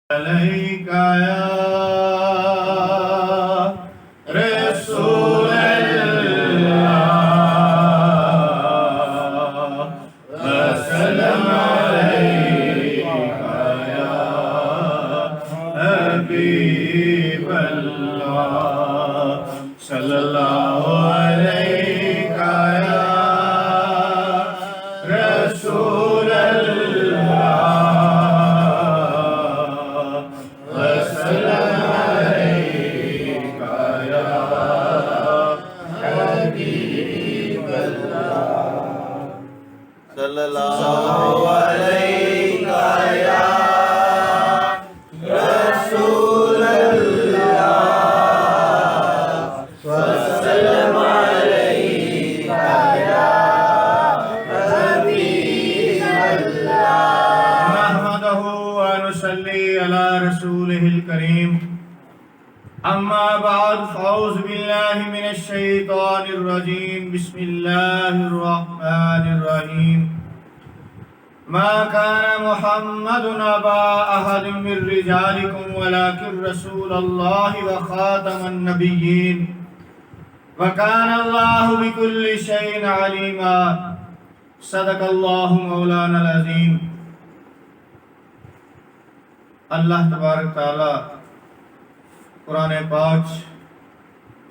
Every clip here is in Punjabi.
عليك يا رسول الله وسلم عليك يا حبيب الله صلى الله عليك يا رسول أما بعد فأعوذ بالله من الشيطان الرجيم بسم الله الرحمن الرحيم ما كان محمد أبا أحد من رجالكم ولكن رسول الله وخاتم النبيين وكان الله بكل شيء عليما صدق الله مولانا العظيم. اللہ تبارک تعالی قرآن پاک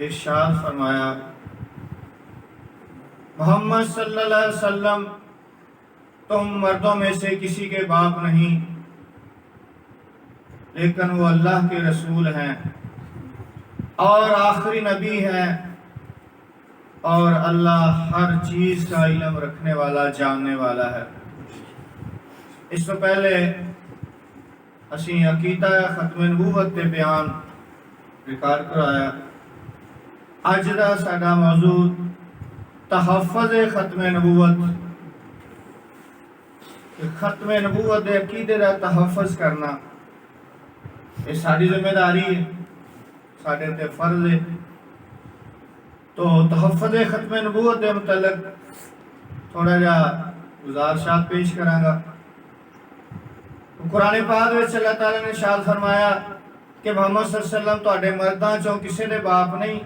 ارشاد فرمایا، محمد صلی اللہ علیہ وسلم تم مردوں میں سے کسی کے باپ نہیں، لیکن وہ اللہ کے رسول ہیں اور آخری نبی ہیں، اور اللہ ہر چیز کا علم رکھنے والا جاننے والا ہے. اس سے پہلے اسی عقیدہ ختم نبوت کے بیان ریکارڈ کرایا. اج دا ساڈا موضوع تحفظ ختم نبوت. ختم نبوت دے عقیدے دا تحفظ کرنا یہ ساری ذمہ داری ہے، ساڈے تے فرض ہے. تو تحفظ ختم نبوت دے متعلق تھوڑا جا گزارشات پیش کراں گا. قرآن پاک وچ اللہ تعالی نے ارشاد فرمایا کہ محمد صلی اللہ علیہ وسلم تواڈے مرداں چوں کسے دے باپ نہیں،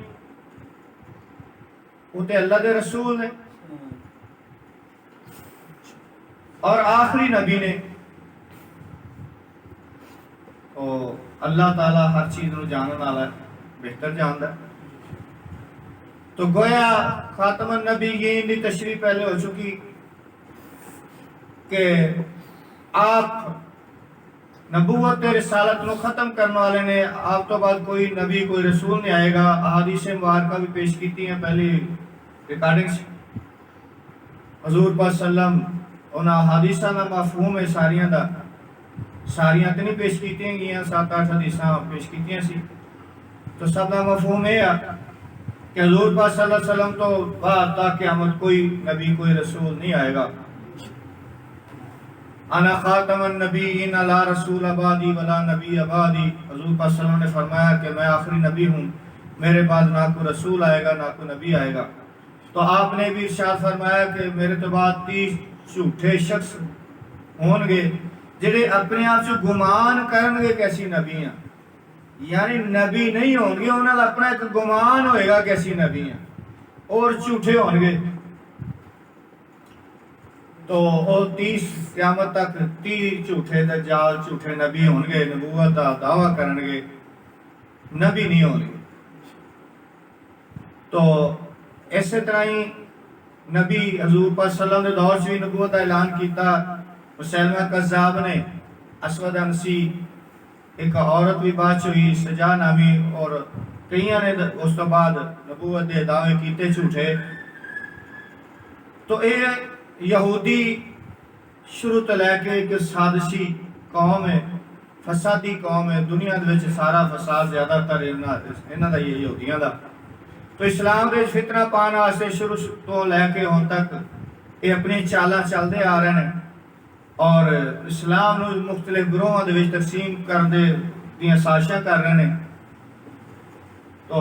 وہ تے اللہ دے رسول نے اور آخری نبی نے. تو اللہ تعالی ہر چیز نو جانن والا ہے، بہتر جاندا ہے. تو گویا خاتم النبیین دی تشریح پہلے ہو چکی کہ آپ نبوت رسالت نو ختم کرنے والے نے. آپ تو بعد کوئی نبی کوئی رسول نہیں آئے گا. احادیث مبارکہ بھی پیش کیتی ہیں پہلی ریکارڈنگز. حضور پاک صلی اللہ علیہ وسلم ان احادیثاں دا مفہوم ہے ساریاں دا، ساریاں تے نہیں پیش کیتیاں گئیاں، 7-8 حدیثاں پیش کیتیاں سی. تو سب دا مفہوم ہے کہ حضور پاک صلی اللہ علیہ وسلم تو بعد تا قیامت کوئی نبی کوئی رسول نہیں آئے گا. انا خاتم النبیین لا رسول بعدی ولا نبی بعدی. حضور پاک صلی اللہ علیہ وسلم نے فرمایا کہ میں آخری نبی ہوں، میرے بعد نہ کوئی رسول آئے گا نہ کوئی نبی آئے گا. تو آپ نے بھی ارشاد فرمایا کہ میرے تو بعد 30 جھوٹے شخص ہون گے جڑے اپنے آپ سے گمان کرن گے کہ اسی نبی ہیں، یعنی نبی نہیں ہون گے، انہاں دا اپنا ایک گمان ہوئے گا کہ اسی نبی ہیں اور جھوٹے ہون گے. تو 30 قیامت تک 30 جھوٹے دجال جھوٹے نبی ہون گے، نبوت دا دعویٰ کرن گے، نبی نہیں ہون گے. تو اسی طرح ہی نبی حضور پاک صلی اللہ علیہ وسلم نے دور سے نبوت کا اعلان کیتا. مسیلمہ کذاب نے، اسود انسی ایک عورت بھی بات ہوئی سجا نامی، اور کئیاں نے اس تو بعد نبوت دے دعوے کیتے جھوٹے. تو یہ یہودی شروع تو لے کے ایک سازشی قوم ہے، فسادی قوم ہے. دنیا دے وچ سارا فساد زیادہ تر انہاں دا یہ یہودیاں دا. تو اسلام دے فتنہ پان واسطے شروع تو لے کے ہن تک یہ اپنی چالاں چلدے آ رہے ہیں اور اسلام نو مختلف گروہاں دے وچ تقسیم کرنے دیاں سازشاں کر رہے ہیں. تو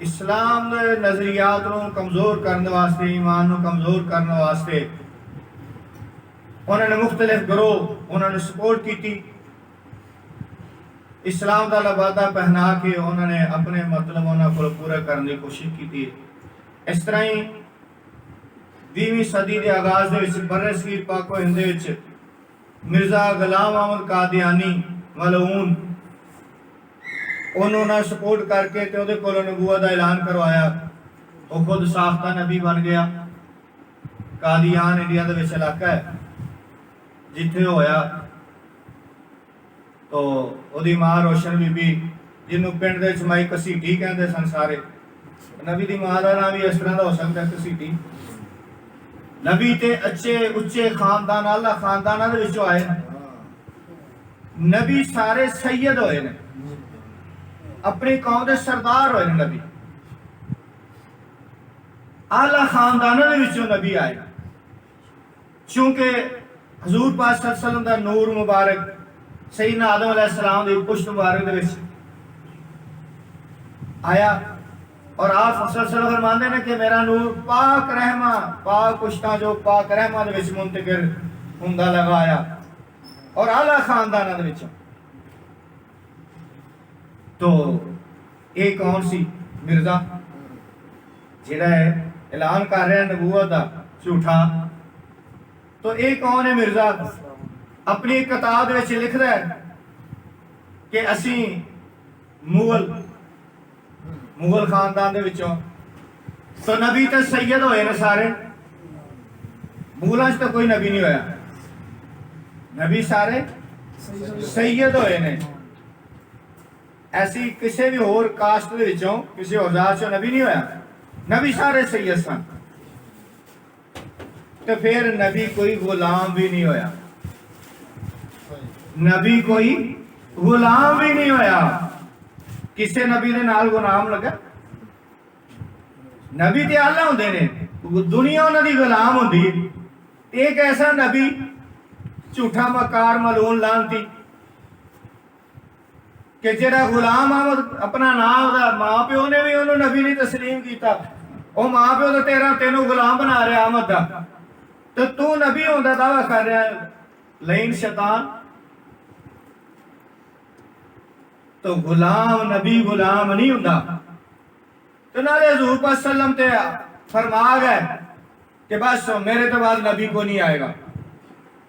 اسلام دے نظریات نو کمزور کرنے واسطے، ایمان نو کمزور کرنے واسطے انہوں نے مختلف گروہ انہوں نے سپورٹ کی تھی. اسلام کا لبادہ پہنا کے انہوں نے اپنے مطلب انہوں کو پورا کرنے کی کوشش کی. اس طرح ہی 20ویں صدی کے آغاز برصغیر پاک و ہند مرزا غلام احمد قادیانی ملعون انہوں نے سپورٹ کر کے تے اودے کولوں نبوت کا اعلان کروایا. وہ خود ساختہ نبی بن گیا. قادیان انڈیا دے وچ علاقہ ہے جتھے ہویا. تو وہی ماں روشن بی بی جنوں پنڈ دے مائی کسیٹی کہندے سن سارے. نبی دی ماں دا نام بھی اس طرح دا ہو سکتا ہے کسیٹی. نبی تے اچھے اچے خاندان اللہ خانداناں دے وچوں آئے. نبی سارے سید ہوئے نے, اپنی قوم دے سردار ہوئے نے. نبی اعلیٰ خاندانوں دے وچوں نبی آئے. چونکہ حضور پاک صلی اللہ علیہ وسلم دا نور مبارک سیدنا آدم علیہ السلام دی پشت مبارک دے وچ آیا, اور آپ صلی اللہ علیہ وسلم فرماندے نے کہ میرا نور پاک رحمہ پاک پشتاں جو پاک رحمہ دے وچ منتقل ہوندا لگا آیا, اور اعلیٰ خانداناں دے وچوں. تو یہ کون سی مرزا جڑا ہے اعلان کر رہا ہے نبوت دا جھوٹا؟ تو یہ کون ہے مرزا؟ اپنی کتاب وچ لکھدا ہے کہ اسی مغل خاندان دے وچوں. تو نبی تے سید ہوئے نے سارے. مغلاں وچ تو کوئی نبی نہیں ہویا. نبی سارے سید ہوئے نے. ایسی کسی بھی اور کاسٹ دے وچوں کسی اور ذات چوں نبی نہیں ہویا. نبی سارے سید سن. تو پھر نبی کوئی غلام بھی نہیں ہویا. نبی کوئی غلام بھی نہیں ہویا. کسے نبی دے نال غلام لگا؟ نبی تے اللہ ہوندے نے, دنیا انہاں دی غلام ہوندی. ایک ایسا نبی جھوٹا مکار ملعون لعنتی کہ جڑا غلام احمد اپنا نام دا ماں پیو نے بھی انہوں نبی نہیں تسلیم کیتا. وہ ماں پیو تو تینوں غلام بنا رہا احمد دا, تو نبی ہوندا دعویٰ کر رہا ہے لعین شیطان. تو غلام نبی غلام نہیں ہوندا. تو نالے حضور پاک صلی اللہ علیہ وسلم تے فرما گئے کہ بس میرے تو بعد نبی کو نہیں آئے گا.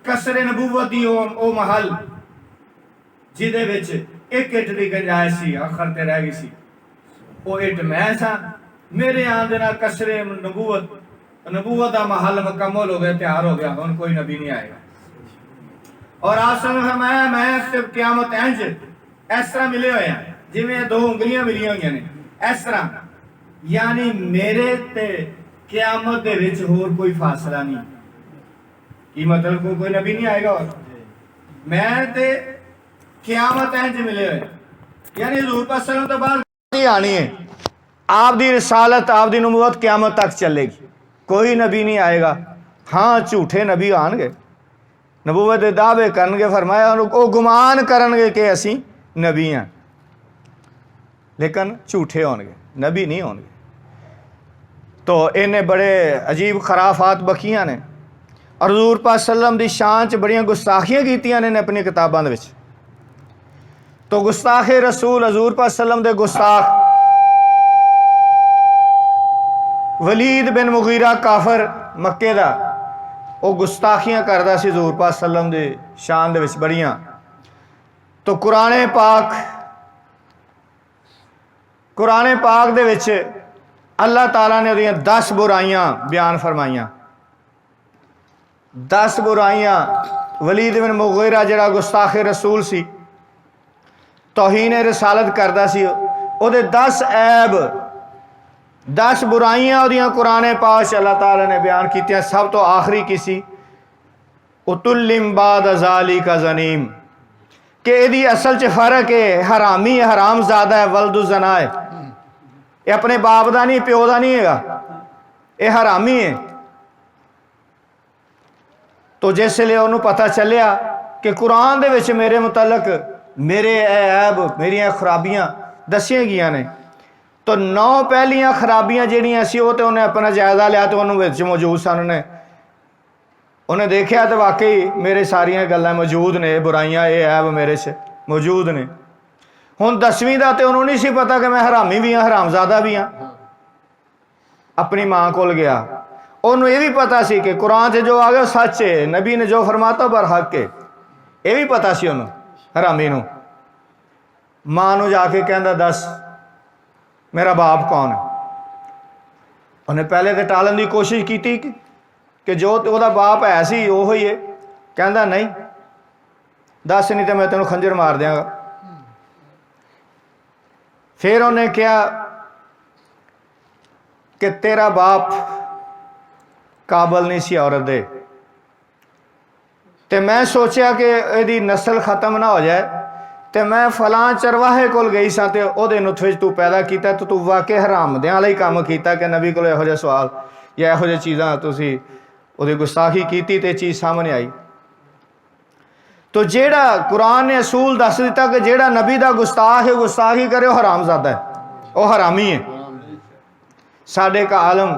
کسر نبوت دی او محل جدے وچ ایک اٹ دی گنجائش سی آخر تے رہ گئی سی, او اٹ میں سا. میرے آن دے نال کسر نبوت دا محل مکمل ہو گیا, تیار ہو گیا. ہن کوئی نبی نہیں آئے گا. اور آپ سے فرمایا میں قیامت انج اس طرح ملے ہوئے ہیں جی میں دو انگلیاں ملی ہوئی ہیں اس طرح. یعنی میرے تے قیامت دے وچ ہور کوئی فاصلہ نہیں. کی مطلب کوئی نبی نہیں آئے گا اور میں تے قیامت انج ملے ہوئے. یعنی حضور پاک صلی اللہ علیہ وسلم تو بعد نہیں آنی ہے. آپ دی رسالت آپ دی نبوت قیامت تک چلے گی. کوئی نبی نہیں آئے گا. ہاں جھوٹے نبی آن گے, نبوت دے دعوے کرن گے. فرمایا وہ گمان کرن گے کہ اسی نبی ہیں, لیکن جھوٹے ہون گے, نبی نہیں ہون گے. تو انہیں بڑے عجیب خرافات بکیاں نے, اور حضور پاک صلی اللہ علیہ وسلم دی شان چ بڑیاں گستاخیاں کیتیاں نے اپنی کتاباں دے وچ. تو گستاخ رسول حضور پاک صلی اللہ علیہ وسلم دے گستاخ ولید بن مغیرہ کافر مکے دا, وہ گستاخیاں کردا سی حضور پاک صلی اللہ علیہ وسلم دے شان دے وچ بڑیاں. تو قرآن پاک دے وچ اللہ تعالیٰ نے وہ 10 برائیاں بیان فرمائیاں. 10 برائیاں. ولید بن مغیرہ جڑا گستاخ رسول سی, توہین رسالت کردا سی, او دے 10 عیب 10 برائیاں وہ قرآن پاک اللہ تعالیٰ نے بیان کیتیاں. سب تو آخری کی سی اتلم بعد ذالک زنیم, کہ یہ اصل چ فرق ہے, حرامی ہے, حرام زادہ ہے, ولد الزنا ہے. یہ اپنے باپ دا نہیں پیو دا نہیں ہے گا, یہ حرامی ہے. تو جس لئے انہوں پتہ چلیا کہ قرآن دے وچ میرے متعلق میرے عیب میری خرابیاں دسیاں گیاں نے. تو 9 پہلیاں خرابیاں جہاں سی وہ تو انہیں اپنا جائزہ لیا تو انہوں وچ موجود سن. انہیں دیکھا تو واقعی میرے ساریاں گلاں موجود نے, برائیاں یہ عیب میرے سے موجود نے. ਹੁਣ 10ਵੀਂ ਦਾ ਤੇ ਉਹਨੂੰ ਨਹੀਂ ਸੀ ਪਤਾ ਕਿ ਮੈਂ ਹਰਾਮੀ ਵੀ ਹਾਂ, ਹਰਾਮਜ਼ਾਦਾ ਵੀ ਹਾਂ। ਆਪਣੀ ਮਾਂ ਕੋਲ ਗਿਆ, ਉਹਨੂੰ ਇਹ ਵੀ ਪਤਾ ਸੀ ਕਿ ਕੁਰਾਨ 'ਚ ਜੋ ਆ ਗਿਆ ਸੱਚ ਹੈ, ਨਬੀ ਨੇ ਜੋ ਫਰਮਾਤਾ ਪਰ ਹੱਕ ਹੈ, ਇਹ ਵੀ ਪਤਾ ਸੀ ਉਹਨੂੰ ਹਰਾਮੀ ਨੂੰ। ਮਾਂ ਨੂੰ ਜਾ ਕੇ ਕਹਿੰਦਾ ਦੱਸ ਮੇਰਾ ਬਾਪ ਕੌਣ ਹੈ। ਉਹਨੇ ਪਹਿਲੇ ਤਾਂ ਟਾਲਣ ਦੀ ਕੋਸ਼ਿਸ਼ ਕੀਤੀ ਕਿ ਜੋ ਉਹਦਾ ਬਾਪ ਹੈ ਸੀ ਉਹ ਹੀ ਹੈ। ਕਹਿੰਦਾ ਨਹੀਂ ਦੱਸ, ਨਹੀਂ ਤਾਂ ਮੈਂ ਤੈਨੂੰ ਖੰਜਰ ਮਾਰ ਦਿਆਂਗਾ। ਫਿਰ ਉਹਨੇ ਕਿਹਾ ਕਿ ਤੇਰਾ ਬਾਪ ਕਾਬਲ ਨਹੀਂ ਸੀ ਔਰਤ ਦੇ, ਤੇ ਮੈਂ ਸੋਚਿਆ ਕਿ ਇਹਦੀ ਨਸਲ ਖਤਮ ਨਾ ਹੋ ਜਾਏ, ਤੇ ਮੈਂ ਫਲਾਂ ਚਰਵਾਹੇ ਕੋਲ ਗਈ ਸਾਂ ਤੇ ਉਹਦੇ ਨੁਤਫੇ 'ਚ ਤੂੰ ਪੈਦਾ ਕੀਤਾ, ਤੇ ਤੂੰ ਵਾਕਿਆ ਹਰਾਮਦਿਆਂ ਵਾਲਾ ਹੀ ਕੰਮ ਕੀਤਾ ਕਿ ਨਬੀ ਕੋਲ ਇਹੋ ਜਿਹਾ ਸਵਾਲ ਜਾਂ ਇਹੋ ਜਿਹੀ ਚੀਜ਼ਾਂ ਤੁਸੀਂ ਉਹਦੀ ਗੁਸਤਾਖੀ ਕੀਤੀ ਤੇ ਚੀਜ਼ ਸਾਹਮਣੇ ਆਈ। ਤੋ ਜਿਹੜਾ ਕੁਰਾਨ ਨੇ ਅਸੂਲ ਦੱਸ ਦਿੱਤਾ ਕਿ ਜਿਹੜਾ ਨਬੀ ਦਾ ਗੁਸਤਾਖ ਹੈ, ਗੁਸਤਾਖੀ ਕਰੇ, ਉਹ ਹਰਾਮਜ਼ਾਦਾ ਹੈ, ਉਹ ਹਰਾਮੀ ਹੈ। ਸਾਡੇ ਇੱਕ ਆਲਮ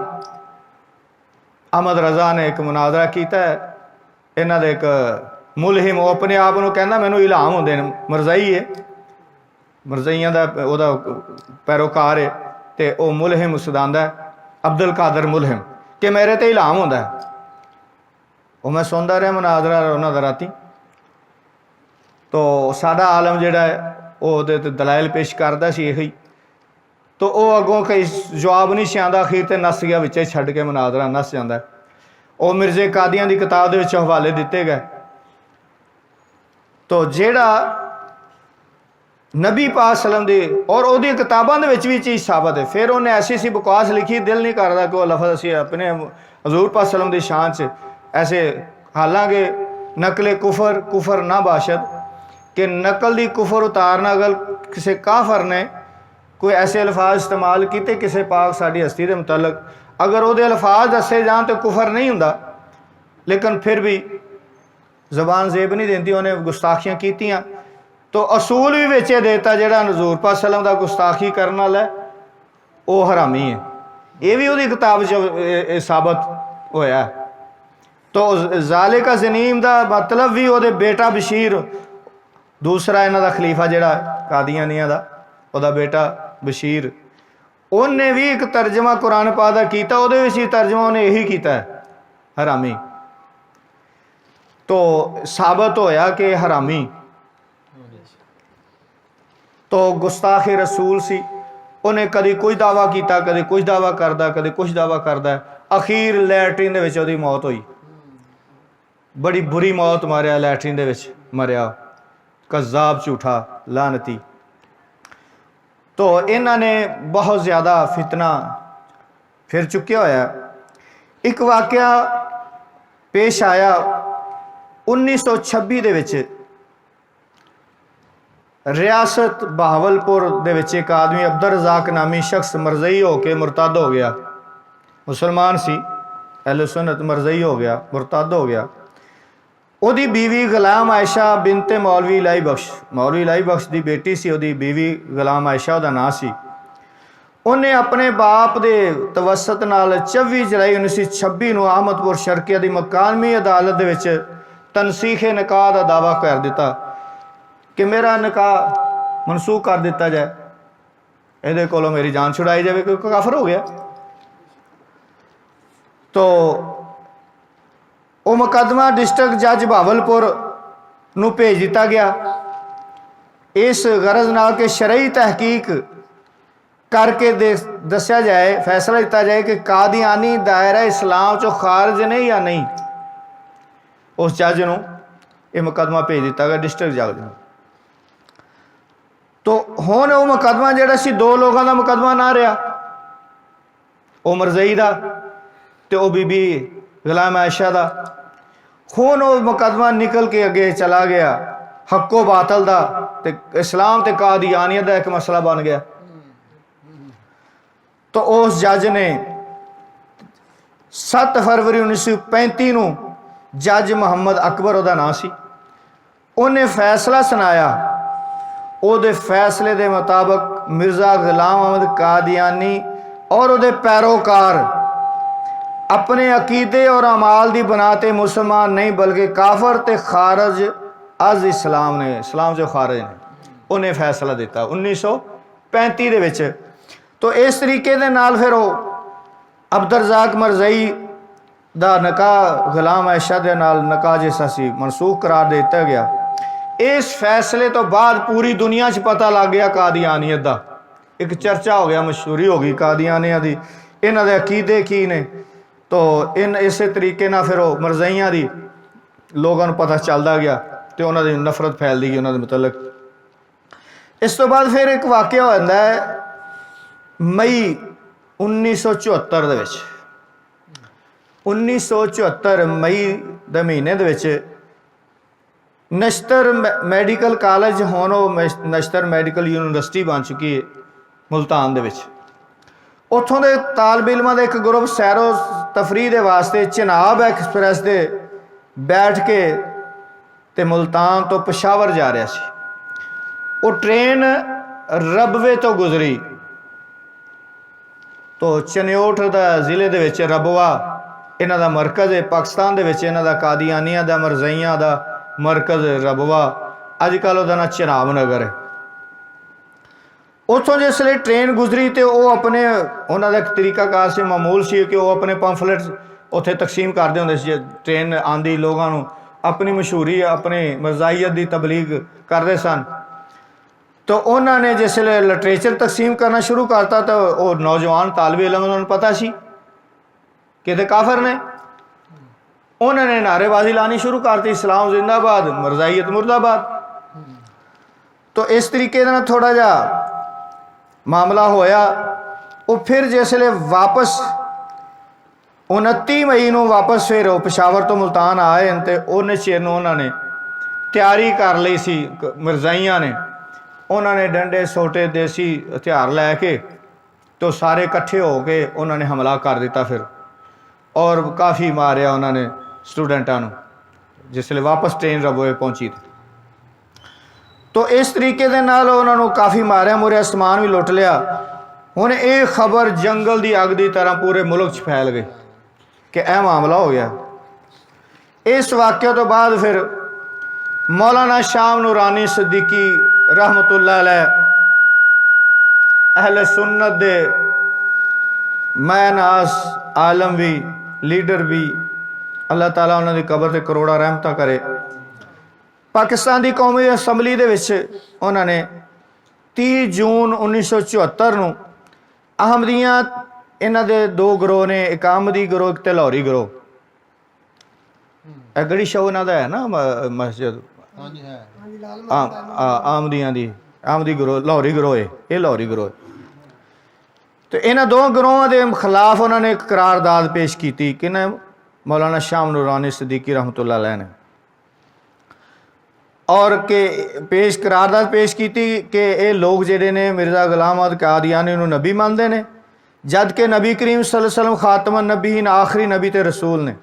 ਅਹਿਮਦ ਰਜ਼ਾ ਨੇ ਇੱਕ ਮੁਨਾਜ਼ਰਾ ਕੀਤਾ ਹੈ, ਇਹਨਾਂ ਦੇ ਇੱਕ ਮੁਲਹਿਮ, ਉਹ ਆਪਣੇ ਆਪ ਨੂੰ ਕਹਿੰਦਾ ਮੈਨੂੰ ਇਲਹਾਮ ਹੁੰਦੇ ਨੇ, ਮਰਜ਼ਾਈ ਹੈ, ਮਰਜ਼ਾਈਆਂ ਦਾ ਉਹਦਾ ਪੈਰੋਕਾਰ ਹੈ, ਤੇ ਉਹ ਮੁਲਹਿਮ ਸੁਣਾਉਂਦਾ ਹੈ ਅਬਦੁਲ ਕਾਦਰ ਮੁਲਹਿਮ ਕਿ ਮੇਰੇ ਤੇ ਇਲਹਾਮ ਹੁੰਦਾ ਹੈ। ਉਹ ਮੈਂ ਸੁਣਦਾ ਰਿਹਾ ਮੁਨਾਜ਼ਰਾ ਉਹਨਾਂ ਦਾ ਰਾਤੀ। ਤੋ ਸਾਡਾ ਆਲਮ ਜਿਹੜਾ ਹੈ ਉਹ ਉਹਦੇ ਤੇ ਦਲਾਇਲ ਪੇਸ਼ ਕਰਦਾ ਸੀ ਇਹੀ, ਤੋ ਉਹ ਅੱਗੋਂ ਕਈ ਜਵਾਬ ਨਹੀਂ ਸੀ ਆਉਂਦਾ, ਅਖੀਰ ਤੇ ਨੱਸ ਗਿਆ, ਵਿੱਚੇ ਛੱਡ ਕੇ ਮੁਨਾਜ਼ਰਾ ਨੱਸ ਜਾਂਦਾ। ਉਹ ਮਿਰਜ਼ੇ ਕਾਦੀਆਂ ਦੀ ਕਿਤਾਬ ਦੇ ਵਿੱਚ ਹਵਾਲੇ ਦਿੱਤੇ ਗਏ। ਤੋ ਜਿਹੜਾ ਨਬੀ ਪਾਕ ਸਲਮ ਦੇ ਔਰ ਉਹਦੀ ਕਿਤਾਬਾਂ ਦੇ ਵਿੱਚ ਵੀ ਚੀਜ਼ ਸਾਬਤ ਹੈ। ਫਿਰ ਉਹਨੇ ਐਸੀ ਸੀ ਬਕਵਾਸ ਲਿਖੀ, ਦਿਲ ਨਹੀਂ ਕਰਦਾ ਕਿ ਉਹ ਲਫ਼ਜ਼ ਅਸੀਂ ਆਪਣੇ ਹਜ਼ੂਰ ਪਾਕ ਸਲਮ ਦੀ ਸ਼ਾਨ 'ਚ ਐਸੇ, ਹਾਲਾਂਕਿ ਨਕਲ ਕੁਫਰ ਨਾ ਬਾਸ਼ਦ کہ نقل دی کفر اتارنا، اگر کسی کافر نے کوئی ایسے الفاظ استعمال کیتے کسی پاک ساڑی ہستی دے متعلق، اگر وہ دے الفاظ دسے جان تو کفر نہیں ہوندا، لیکن پھر بھی زبان زیب نہیں دیندی، انہیں گستاخیاں کیتیاں، تو اصول بھی ویچے دیتا جڑا حضور پاک صلی اللہ علیہ وسلم دا گستاخی کرنا لے وہ حرامی ہے۔ یہ بھی وہ دی کتاب جو ثابت ہویا ہے۔ تو ذالک زنیم دا مطلب بھی وہ دے بیٹا بشیر، دوسرا انہاں دا خلیفہ جڑا قادیانیہ دا، وہ دا بیٹا بشیر، انہیں بھی ایک ترجمہ قرآن پاک دا کیتا، وہ دے وچ ترجمہ انہیں یہی کیتا ہے حرامی۔ تو ثابت ہویا کہ حرامی تو گستاخ رسول سی، انہیں کدی کوئی دعویٰ کیتا، کدی کچھ دعویٰ کردا، کدی کچھ دعویٰ کردا ہے، اخیر لیٹرین دے وچ دی موت ہوئی، بڑی بری موت ماریا، لیٹرین دے وچ مریا، کذاب جھوٹا لعنتی۔ تو انہاں نے بہت زیادہ فتنہ پھر چکیا ہویا۔ ایک واقعہ پیش آیا 1926 دے وچ، ریاست بہاولپور دے وچ ایک آدمی عبدالرزاق نامی شخص مرزئی ہو کے مرتد ہو گیا، مسلمان سی اہل سنت، مرزئی ہو گیا، مرتد ہو گیا۔ او دی بیوی غلام عائشہ بنت مولوی الہی بخش، مولوی الہی بخش دی بیٹی سی، او دی بیوی غلام عائشہ دا نام سی۔ انہیں اپنے باپ دے توسط نال 24 جولائی 1926 نو احمد پور شرقیہ دی مقامی عدالت دے وچ تنسیخ نکاح دا دعویٰ کر دیتا کہ میرا نکاح منسوخ کر دیتا جائے، ایدے کولوں میری جان چھڑائی جائے، کوئی کافر ہو گیا۔ تو وہ مقدمہ ڈسٹرکٹ جج بہاولپور نو بھیج دیتا گیا، اس غرض نال کہ شرعی تحقیق کر کے دسیا جائے، فیصلہ دیتا جائے کہ قادیانی دائرہ اسلام چو خارج نہیں یا نہیں۔ اس جج نو یہ مقدمہ بھیج دیتا گیا ڈسٹرکٹ جج نو۔ تو ہون وہ مقدمہ جڑا سی دو لوگوں دا مقدمہ نہ رہا، وہ مرزئی دا تے وہ بی بی غلام عائشہ دا۔ ہون وہ مقدمہ نکل کے اگے چلا گیا حق و باطل دا، تے اسلام تے قادیانیت دا ایک مسئلہ بن گیا۔ تو اس جج نے 7 فروری 1935 نو جج محمد اکبر او دا نام سی، انہیں فیصلہ سنایا۔ او دے فیصلے دے مطابق مرزا غلام احمد قادیانی اور او دے پیروکار اپنے عقیدے اور اعمال دی بنا تے مسلمان نہیں بلکہ کافر تے خارج از اسلام نے، اسلام جو خارج نے۔ ਉਹਨੇ ਫੈਸਲਾ ਦਿੱਤਾ 1935 ਦੇ ਵਿੱਚ। ਤੋ ਇਸ ਤਰੀਕੇ ਦੇ ਨਾਲ ਫਿਰ ਉਹ ਅਬਦੁਰ ਰਜ਼ਾਕ ਮਰਜ਼ਈ ਦਾ ਨਿਕਾਹ ਗੁਲਾਮ ਆਇਸ਼ਾ ਦੇ ਨਾਲ ਨਿਕਾਹ ਜਿਹਾ ਸੀ ਮਨਸੂਖ ਕਰਾਰ ਦੇ ਦਿੱਤਾ ਗਿਆ। ਇਸ ਫੈਸਲੇ ਤੋਂ ਬਾਅਦ ਪੂਰੀ ਦੁਨੀਆ 'ਚ ਪਤਾ ਲੱਗ ਗਿਆ ਕਾਦੀਆਨੀਅਤ ਦਾ, ਇੱਕ ਚਰਚਾ ਹੋ ਗਿਆ, ਮਸ਼ਹੂਰੀ ਹੋ ਗਈ ਕਾਦੀਆਨੀਆਂ ਦੀ, ਇਹਨਾਂ ਦੇ ਅਕੀਦੇ ਕੀ ਨੇ। ਤੋ ਇਸੇ ਤਰੀਕੇ ਨਾਲ ਫਿਰ ਉਹ ਮਰਜ਼ਈਆਂ ਦੀ ਲੋਕਾਂ ਨੂੰ ਪਤਾ ਚੱਲਦਾ ਗਿਆ ਤੇ ਉਹਨਾਂ ਦੀ ਨਫ਼ਰਤ ਫੈਲਦੀ ਗਈ ਉਹਨਾਂ ਦੇ ਮੁਤਲਕ। ਇਸ ਤੋਂ ਬਾਅਦ ਫਿਰ ਇੱਕ ਵਾਕਿਆ ਹੋ ਜਾਂਦਾ ਹੈ ਮਈ 1974 ਦੇ ਵਿੱਚ। 1974 ਮਈ ਦੇ ਮਹੀਨੇ ਦੇ ਵਿੱਚ ਨਸ਼ਤਰ ਮੈਡੀਕਲ ਕਾਲਜ, ਹੁਣ ਉਹ ਨਸ਼ਤਰ ਮੈਡੀਕਲ ਯੂਨੀਵਰਸਿਟੀ ਬਣ ਚੁੱਕੀ ਹੈ ਮੁਲਤਾਨ ਦੇ ਵਿੱਚ। ਉੱਥੋਂ ਦੇ ਤਾਲਬ ਇਲਮਾਂ ਦਾ ਇੱਕ ਗਰੁੱਪ ਸੈਰੋ ਤਫਰੀਹ ਦੇ ਵਾਸਤੇ ਚਨਾਬ ਐਕਸਪ੍ਰੈਸ ਦੇ ਬੈਠ ਕੇ ਤੇ ਮੁਲਤਾਨ ਤੋਂ ਪਸ਼ਾਵਰ ਜਾ ਰਿਹਾ ਸੀ। ਉਹ ਟ੍ਰੇਨ ਰਬਵੇ ਤੋਂ ਗੁਜ਼ਰੀ। ਤੋ ਚਨਿਓਟ ਦਾ ਜ਼ਿਲ੍ਹੇ ਦੇ ਵਿੱਚ ਰਬਵਾ ਇਹਨਾਂ ਦਾ ਮਰਕਜ਼ ਹੈ, ਪਾਕਿਸਤਾਨ ਦੇ ਵਿੱਚ ਇਹਨਾਂ ਦਾ ਕਾਦੀਆਨੀਆਂ ਦਾ ਮਰਜ਼ਈਆਂ ਦਾ ਮਰਕਜ਼ ਰਬਵਾ, ਅੱਜ ਕੱਲ੍ਹ ਉਹਦਾ ਨਾਂ ਚਨਾਬ ਨਗਰ ਹੈ। ਉੱਥੋਂ ਜਿਸ ਲਈ ਟ੍ਰੇਨ ਗੁਜ਼ਰੀ ਤੇ ਉਹ ਆਪਣੇ ਉਹਨਾਂ ਦਾ ਇੱਕ ਤਰੀਕਾਕਾਰ ਸੀ, ਮਾਮੂਲ ਸੀ ਕਿ ਉਹ ਆਪਣੇ ਪੰਫਲੇਟ ਉੱਥੇ ਤਕਸੀਮ ਕਰਦੇ ਹੁੰਦੇ ਸੀ। ਟ੍ਰੇਨ ਆਂਦੀ ਲੋਕਾਂ ਨੂੰ ਆਪਣੀ ਮਸ਼ਹੂਰੀ ਆਪਣੀ ਮਰਜ਼ਾਈਅਤ ਦੀ ਤਬਲੀਗ ਕਰਦੇ ਸਨ। ਤਾਂ ਉਹਨਾਂ ਨੇ ਜਿਸ ਵੇਲੇ ਲਿਟਰੇਚਰ ਤਕਸੀਮ ਕਰਨਾ ਸ਼ੁਰੂ ਕਰਤਾ ਤਾਂ ਉਹ ਨੌਜਵਾਨ ਤਾਲਬ ਇਲਮ ਉਹਨਾਂ ਨੂੰ ਪਤਾ ਸੀ ਕਿ ਇਹ ਕਾਫਰ ਨੇ। ਉਹਨਾਂ ਨੇ ਨਾਅਰੇਬਾਜ਼ੀ ਲਾਣੀ ਸ਼ੁਰੂ ਕਰਤੀ, ਇਸਲਾਮ ਜ਼ਿੰਦਾਬਾਦ, ਮਰਜ਼ਾਈਅਤ ਮੁਰਦਾਬਾਦ। ਤਾਂ ਇਸ ਤਰੀਕੇ ਨਾਲ ਥੋੜ੍ਹਾ ਜਿਹਾ ਮਾਮਲਾ ਹੋਇਆ। ਉਹ ਫਿਰ ਜਿਸ ਵੇਲੇ ਵਾਪਸ 29 ਮਈ ਨੂੰ ਵਾਪਸ ਫਿਰ ਉਹ ਪਸ਼ਾਵਰ ਤੋਂ ਮੁਲਤਾਨ ਆਏ ਤੇ ਉਹਨੇ ਚਿਰ ਨੂੰ ਉਹਨਾਂ ਨੇ ਤਿਆਰੀ ਕਰ ਲਈ ਸੀ ਮਿਰਜ਼ਾਈਆਂ ਨੇ। ਉਹਨਾਂ ਨੇ ਡੰਡੇ ਸੋਟੇ ਦੇਸੀ ਹਥਿਆਰ ਲੈ ਕੇ ਤੋਂ ਸਾਰੇ ਇਕੱਠੇ ਹੋ ਕੇ ਉਹਨਾਂ ਨੇ ਹਮਲਾ ਕਰ ਦਿੱਤਾ ਫਿਰ, ਔਰ ਕਾਫੀ ਮਾਰਿਆ ਉਹਨਾਂ ਨੇ ਸਟੂਡੈਂਟਾਂ ਨੂੰ ਜਿਸ ਵੇਲੇ ਵਾਪਸ ਟ੍ਰੇਨ ਰਬੋਏ ਪਹੁੰਚੀ। ਤੋ ਇਸ ਤਰੀਕੇ ਦੇ ਨਾਲ ਉਹਨਾਂ ਨੂੰ ਕਾਫੀ ਮਾਰਿਆ ਮੁਰਿਆ, ਸਮਾਨ ਵੀ ਲੁੱਟ ਲਿਆ। ਹੁਣ ਇਹ ਖਬਰ ਜੰਗਲ ਦੀ ਅੱਗ ਦੀ ਤਰ੍ਹਾਂ ਪੂਰੇ ਮੁਲਕ 'ਚ ਫੈਲ ਗਈ ਕਿ ਇਹ ਮਾਮਲਾ ਹੋ ਗਿਆ। ਇਸ ਵਾਕਿਆ ਤੋਂ ਬਾਅਦ ਫਿਰ ਮੌਲਾਨਾ ਸ਼ਾਮ ਨੂਰਾਨੀ ਸਿੱਦੀਕੀ ਰਹਿਮਤੁल्लाह अलैह अहले सुन्नत दे मैनास आलम भी लीडर भी, अल्लाह ताला उन्होंने कबर से करोड़ा रहमत करे। पाकिस्तान की कौमी असैंबली दे विच उन्होंने 30 जून 1974 ਨੂੰ अहमदियां इन्हां दे दो ग्रोह ने, एक अहमदी ग्रोह एक लाहौरी ग्रोह। गड़ी शो इन्हां दा है ना मस्जिद आमदियां दी, आमदी ग्रोह लाहौरी ग्रोह है, ये लाहौरी ग्रोह। तो इन्हां दो ग्रोहां दे खिलाफ उन्होंने एक करारदाद पेश की कि मौलाना शाम नूरानी सिद्दीकी रहमतुल्लाह अलैह ने, और के करारदाद पेश की कि ये लोग जिहड़े ने मिर्ज़ा गुलाम अहमद कादियानी नूं नबी मानते हैं, जद कि नबी करीम सल्लल्लाहु अलैहि वसल्लम खातमुन नबीयीन आखिरी नबी ते रसूल ने।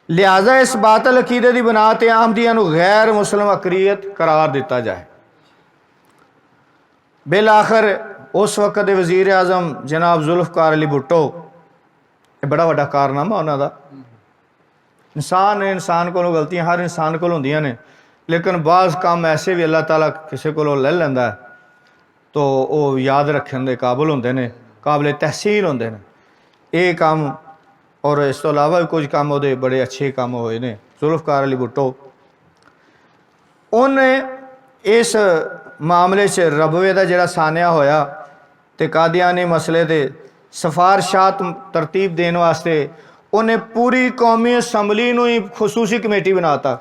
लिहाजा इस बातल अकीदे की बिना ते अहमदियां नूं गैर मुस्लिम अकरीयत करार दिता जाए। बिल आखिर उस वक्त के वजीर आज़म जनाब जुल्फ़कार अली भुट्टो, बड़ा वड्डा कारनामा उन्होंने। इंसान को गलतियां हर इंसान को होंदियां ने, लेकिन बाज़ काम ऐसे भी अल्लाह ताला किसी को ले लैंदा है तो वो याद रखने के काबिल होंदे ने, काबिल तहसीन होंदे ने ये काम। और इस तो इलावा भी कुछ काम वो बड़े अच्छे काम होए ने। जुल्फ़कार अली भुट्टो उन्हें इस मामले च रबवे का जिहड़ा सानिया होया ते कादियानी मसले ते सिफारशात तरतीब देने वास्ते उन्हें पूरी कौमी असैंबली नूं ही खसूसी कमेटी बनाता।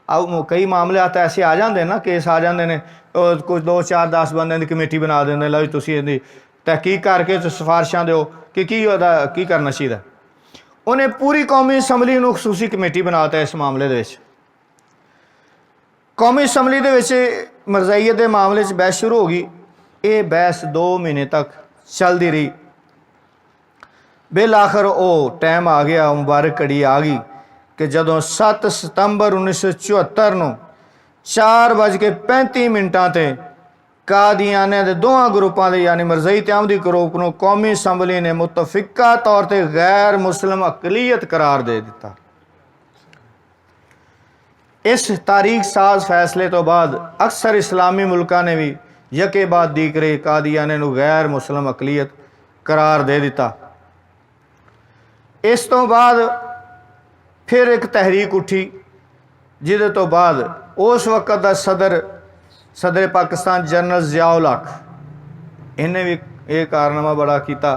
अब कई मामले आता ऐसे आ जाते ना, केस आ जाते हैं, कुछ 2 4 10 बंदे की कमेटी बना देंगे, लो जी तुसीं इहदी तहकीक करके सिफारिशां दिओ कि की करना चाहिए। उन्हें पूरी कौमी असैंबली नूं खसूसी कमेटी बनाता इस मामले दे विच। कौमी असैंबली दे विच मरज़ाइयत के मामले च बहस शुरू हो गई। ये बहस 2 महीने तक चलती रही। बिल आखिर वो टाइम आ गया, मुबारक घड़ी आ गई कि जदों 7 सितंबर 1974 ਨੂੰ 4:35 ਤੇ कादियाने के दोवां ग्रुपों के यानी मरज़ई ते अहमदी ग्रुप को कौमी असैंबली ने मुतफिका तौर पर गैर मुस्लिम अकलीयत करार दे दिता। ਇਸ ਤਾਰੀਖ ਸਾਜ਼ ਫੈਸਲੇ ਤੋਂ ਬਾਅਦ ਅਕਸਰ ਇਸਲਾਮੀ ਮੁਲਕਾਂ ਨੇ ਵੀ ਯਕੇ ਬਾਅਦ ਦੀਕਰੇ ਕਾਦੀਆਨੇ ਨੂੰ ਗੈਰ ਮੁਸਲਮ ਅਕਲੀਅਤ ਕਰਾਰ ਦੇ ਦਿੱਤਾ। ਇਸ ਤੋਂ ਬਾਅਦ ਫਿਰ ਇੱਕ ਤਹਿਰੀਕ ਉੱਠੀ, ਜਿਹਦੇ ਤੋਂ ਬਾਅਦ ਉਸ ਵਕਤ ਦਾ ਸਦਰ ਪਾਕਿਸਤਾਨ ਜਨਰਲ ਜ਼ਿਆਉਲ ਹਕ, ਇਹਨੇ ਵੀ ਇਹ ਕਾਰਨਾਮਾ ਬੜਾ ਕੀਤਾ।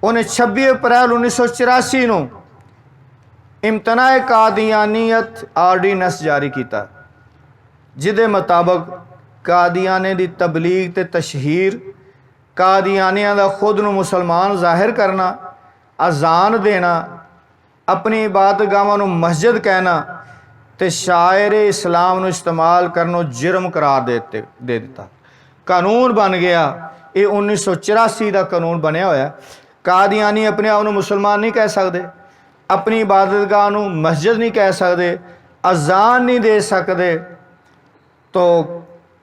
ਉਹਨੇ 26 ਅਪ੍ਰੈਲ 1984 ਨੂੰ ਇਮਤਨਾਏ ਕਾਦੀਆਨੀਅਤ ਆਰਡੀਨੈਂਸ ਜਾਰੀ ਕੀਤਾ, ਜਿਹਦੇ ਮੁਤਾਬਕ ਕਾਦੀਆਨੇ ਦੀ ਤਬਲੀਗ ਤੇ ਤਸ਼ਹੀਰ, ਕਾਦੀਆਨੀਆਂ ਦਾ ਖੁਦ ਨੂੰ ਮੁਸਲਮਾਨ ਜ਼ਾਹਿਰ ਕਰਨਾ, ਅਜ਼ਾਨ ਦੇਣਾ, ਆਪਣੀ ਇਬਾਦਤਗਾਹਾਂ ਨੂੰ ਮਸਜਿਦ ਕਹਿਣਾ ਤੇ ਸ਼ਾਇਰ ਇਸਲਾਮ ਨੂੰ ਇਸਤੇਮਾਲ ਕਰਨੋਂ ਜੁਰਮ ਕਰਾਰ ਦੇ ਦਿੱਤਾ। ਕਾਨੂੰਨ ਬਣ ਗਿਆ। ਇਹ 1984 ਦਾ ਕਾਨੂੰਨ ਬਣਿਆ ਹੋਇਆ। ਕਾਦੀਆਨੀ ਆਪਣੇ ਆਪ ਨੂੰ ਮੁਸਲਮਾਨ ਨਹੀਂ ਕਹਿ ਸਕਦੇ, ਆਪਣੀ ਇਬਾਦਤਗਾਹ ਨੂੰ ਮਸਜਿਦ ਨਹੀਂ ਕਹਿ ਸਕਦੇ, ਅਜ਼ਾਨ ਨਹੀਂ ਦੇ ਸਕਦੇ। तो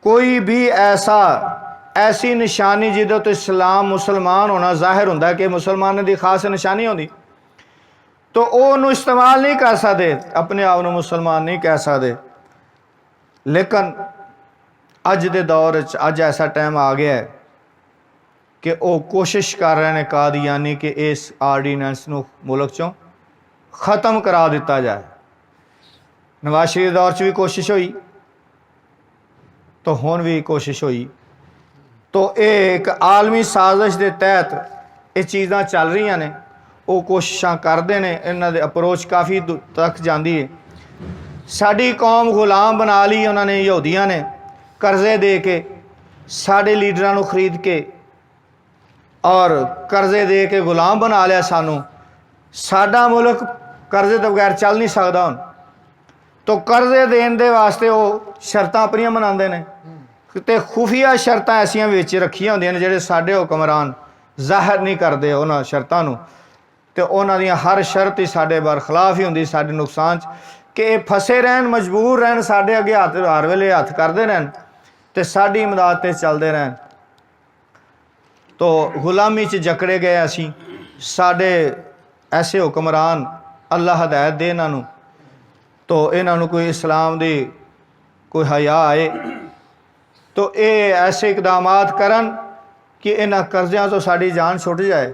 कोई भी ऐसी निशानी जिहदे तो इस्लाम मुसलमान होना ज़ाहिर होंदा कि मुसलमान की खास निशानी होंदी, तो वो इस्तेमाल नहीं कर सकते, अपने आप को मुसलमान नहीं कह सकते। लेकिन अज के दौर अज ऐसा टाइम आ गया है कि वो कोशिश कर रहे हैं कादियानी कि इस आर्डीनेंस को मुल्क चों ख़त्म करा दिता जाए। नवाज शरीफ दौर च भी कोशिश हुई, तो हुण भी कोशिश हुई। तो ये एक आलमी साजिश के तहत ये चीज़ां चल रही ने, वो कोशिशां करते हैं, इन्हां दे अप्रोच काफ़ी तक जाती है। साडी कौम गुलाम बना ली उन्होंने, यहूदियां ने कर्जे दे के साडे लीडरां नूं खरीद के और कर्जे दे के गुलाम बना लिया सानू। साडा मुल्क कर्जे तो बगैर चल नहीं सकता हुण, तो कर्जे देने दे वास्ते वो शर्तां अपनियां मनाते हैं, तो खुफिया शर्तां ऐसियां विच रखियां होंदियां ने जिहड़े साडे हुक्मरान ज़ाहिर नहीं करते उन्हां शर्तां नूं, ते उन्हां दी हर शर्त ही साडे बरखिलाफ ही हुंदी, साडे नुकसान च कि ये फसे रहन, मजबूर रहन, साडे अगे हर वेले हथ करते रहन ते साडी इमदाद ते चलते रहन। तो गुलामी च जकड़े गए असीं, साडे ऐसे हुक्मरान अल्लाह हदायत दे इन्हां नूं, तो इन्हां नूं कोई इस्लाम दी कोई हया आए तो ये ऐसे इकदामात करन कि इन्हां कर्ज़ियां तो साडी जान छुट जाए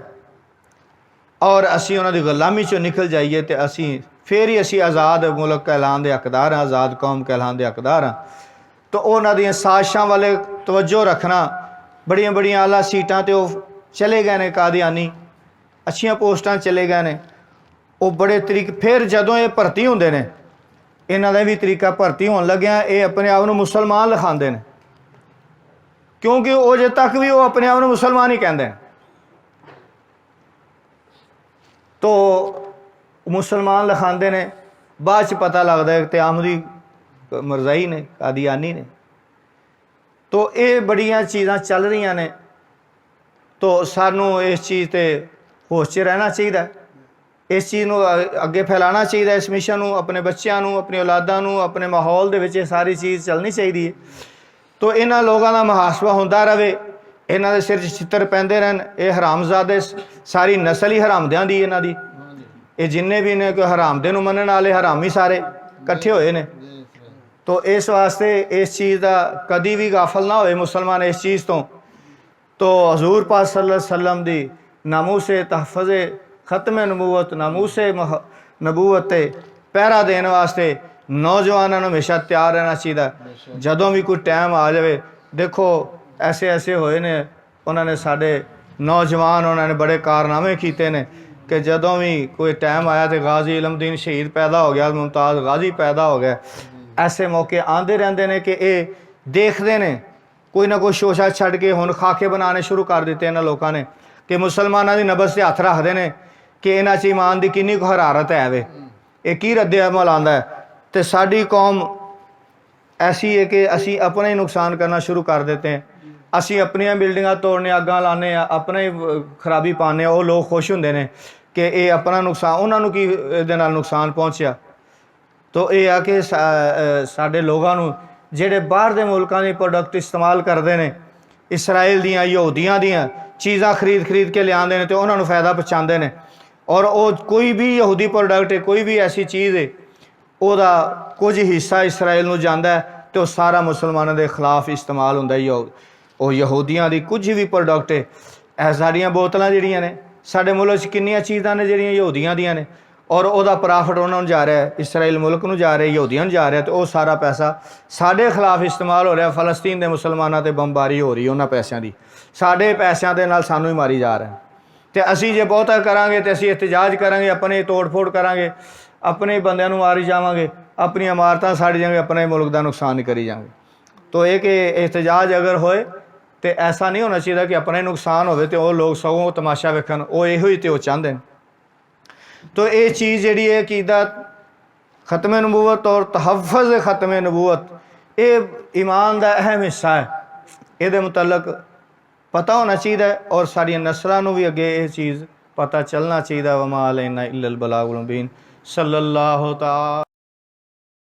और असी उन्हां दी गुलामी चों निकल जाइए, तो असी फिर ही असी आज़ाद मुल्क कहलान दे हकदार हाँ, आज़ाद कौम कहलान दे हकदार हाँ। तो उन्हां दी साजिशां वाले तवज्जो रखना, बड़ियां बड़ियां आला सीटां ते चले गए ने कादियानी, अच्छियां पोस्टां चले गए ने, वो बड़े तरीके। फिर जदों ये भर्ती होंदे ने, इन्हां दा भी तरीका भर्ती होण लग्या, ये अपने आप नूं मुसलमान लिखांदे ने, क्योंकि अजे तक भी वो अपने आप को मुसलमान ही कहते हैं। तो मुसलमान लिखाते ने, बाद च पता लगता है कि आमदी मरज़ाई ने, कादियानी ने। तो ये बड़ियां चीज़ां चल रही ने, तो सानू इस चीज़ ते होश च रहना चाहिए, इस चीज़ को अगे फैलाना चाहिए, इस मिशन को अपने बच्चों को, अपनी औलादा को, अपने माहौल दे विच सारी चीज़ चलनी चाहिए। तो इन्हां लोगों का मुहासबा होंदा रहे, इन्हां दे सिर चित्र पैंदे रहन। ये हरामजादे सारी नस्ल ही हरामदियां दी, इन्हां दी ये जिन्ने भी ने कोई हरामदे नूं मनण वाले हरामी सारे इकट्ठे होए ने। तो इस वास्ते इस चीज़ का कदी भी गाफल ना होए मुसलमान इस चीज़ तो हजूर पाक सल्लल्लाहु अलैहि वसल्लम दी नामूसे तहफ़्फ़ुज़े ख़त्म नबूवत, नामूसे नबूवत पहरा देने वास्ते नौजवानों को हमेशा तैयार रहना चाहिए। जदों भी कोई टाइम आ जाए, देखो ऐसे ऐसे होए ने, उन्होंने साढ़े नौजवान उन्होंने बड़े कारनामे किए ने कि जदों भी कोई टाइम आया तो गाजी इलमदीन शहीद पैदा हो गया, मुमताज़ गाजी पैदा हो गया। ऐसे मौके आते रहते हैं कि ये देखते हैं, कोई ना कोई शोशा छड़ के हुण खाके बनाने शुरू कर दिते इन्हां लोगों ने कि मुसलमानों की नब्ज़ से हथ रखते हैं कि इन्हां च ईमान की किन्नी को हरारत है वे, ये की रद्दे अमल आंदा है। तो साड़ी कौम ऐसी है कि असी अपना ही नुकसान करना शुरू कर देते हैं, असी अपनियां बिल्डिंगां तोड़ने, अग्गां लाने, अपना ही खराबी पाने, वो लोग खुश होंदे ने कि ये अपना नुकसान, उन्होंने की इहदे नाल नुकसान पहुँचा। तो ये आ कि साडे लोगों नूं जिहड़े बाहर दे मुल्कां दे प्रोडक्ट इस्तेमाल करते हैं, इसराइल दियां यहूदियां दियां चीज़ां खरीद के लियाते हैं, तो उन्होंने फ़ायदा पहुँचाते हैं। और वो कोई भी यहूदी प्रोडक्ट है, कोई भी ऐसी चीज़ है, ਉਹਦਾ ਕੁਝ ਹਿੱਸਾ ਇਸਰਾਇਲ ਨੂੰ ਜਾਂਦਾ ਤੇ ਉਹ ਸਾਰਾ ਮੁਸਲਮਾਨਾਂ ਦੇ ਖਿਲਾਫ ਇਸਤੇਮਾਲ ਹੁੰਦਾ ਹੀ ਉਹ ਯਹੂਦੀਆਂ ਦੀ ਕੁਝ ਵੀ ਪ੍ਰੋਡਕਟ ਇਹ ਸਾਰੀਆਂ ਬੋਤਲਾਂ ਜਿਹੜੀਆਂ ਨੇ ਸਾਡੇ ਮੁਲਕ 'ਚ ਕਿੰਨੀਆਂ ਚੀਜ਼ਾਂ ਨੇ ਜਿਹੜੀਆਂ ਯਹੂਦੀਆਂ ਦੀਆਂ ਨੇ ਔਰ ਉਹਦਾ ਪ੍ਰਾਫਿਟ ਉਹਨਾਂ ਨੂੰ ਜਾ ਰਿਹਾ ਇਸਰਾਇਲ ਮੁਲਕ ਨੂੰ ਜਾ ਰਿਹਾ ਯਹੂਦੀਆਂ ਨੂੰ ਜਾ ਰਿਹਾ ਤੇ ਉਹ ਸਾਰਾ ਪੈਸਾ ਸਾਡੇ ਖਿਲਾਫ ਇਸਤੇਮਾਲ ਹੋ ਰਿਹਾ ਫਲਸਤੀਨ ਦੇ ਮੁਸਲਮਾਨਾਂ ਤੇ ਬੰਬਾਰੀ ਹੋ ਰਹੀ ਉਹਨਾਂ ਪੈਸਿਆਂ ਦੀ ਸਾਡੇ ਪੈਸਿਆਂ ਦੇ ਨਾਲ ਸਾਨੂੰ ਹੀ ਮਾਰੀ ਜਾ ਰਿਹਾ ਤੇ ਅਸੀਂ ਜੇ ਬਹੁਤਾ ਕਰਾਂਗੇ ਤੇ ਅਸੀਂ ਇhtਜਾਜ ਕਰਾਂਗੇ ਆਪਣੇ ਤੋੜ ਫੋੜ ਕਰਾਂਗੇ ਆਪਣੇ ਬੰਦਿਆਂ ਨੂੰ ਮਾਰੀ ਜਾਵਾਂਗੇ ਆਪਣੀਆਂ ਇਮਾਰਤਾਂ ਸਾੜ ਜਾਵਾਂਗੇ ਆਪਣੇ ਮੁਲਕ ਦਾ ਨੁਕਸਾਨ ਕਰੀ ਜਾਵਾਂਗੇ ਤੋ ਇਹ ਕਿ ਇhtਜਾਜ ਅਗਰ ਹੋਏ ਤੇ ਐਸਾ ਨਹੀਂ ਹੋਣਾ ਚਾਹੀਦਾ ਕਿ ਆਪਣੇ ਨੁਕਸਾਨ ਹੋਵੇ ਤੇ ਉਹ ਲੋਕ ਸਗੋਂ ਤਮਾਸ਼ਾ ਵੇਖਣ ਉਹ ਇਹੋ ਹੀ ਤੇ ਉਹ ਚਾਹੁੰਦੇ ਨੇ ਤੋ ਇਹ ਚੀਜ਼ ਜਿਹੜੀ ਹੈ ਅਕੀਦਾ ਖਤਮ ਨਬੂਵਤ ਔਰ ਤਹੱਫੁਜ਼ ਖਤਮ ਨਬੂਵਤ ਇਹ ਈਮਾਨ ਦਾ ਅਹਿਮ ਹਿੱਸਾ ਹੈ ਇਹਦੇ ਮੁਤਲਕ ਪਤਾ ਹੋਣਾ ਚਾਹੀਦਾ ਔਰ ਸਾਡੀਆਂ ਨਸਲਾਂ ਨੂੰ ਵੀ ਅੱਗੇ ਇਹ ਚੀਜ਼ ਪਤਾ ਚੱਲਣਾ ਚਾਹੀਦਾ ਵਮਾ ਅਲੈਨਾ ਇल्लल बलागुल मुबीन सल्लल्लाहु तआला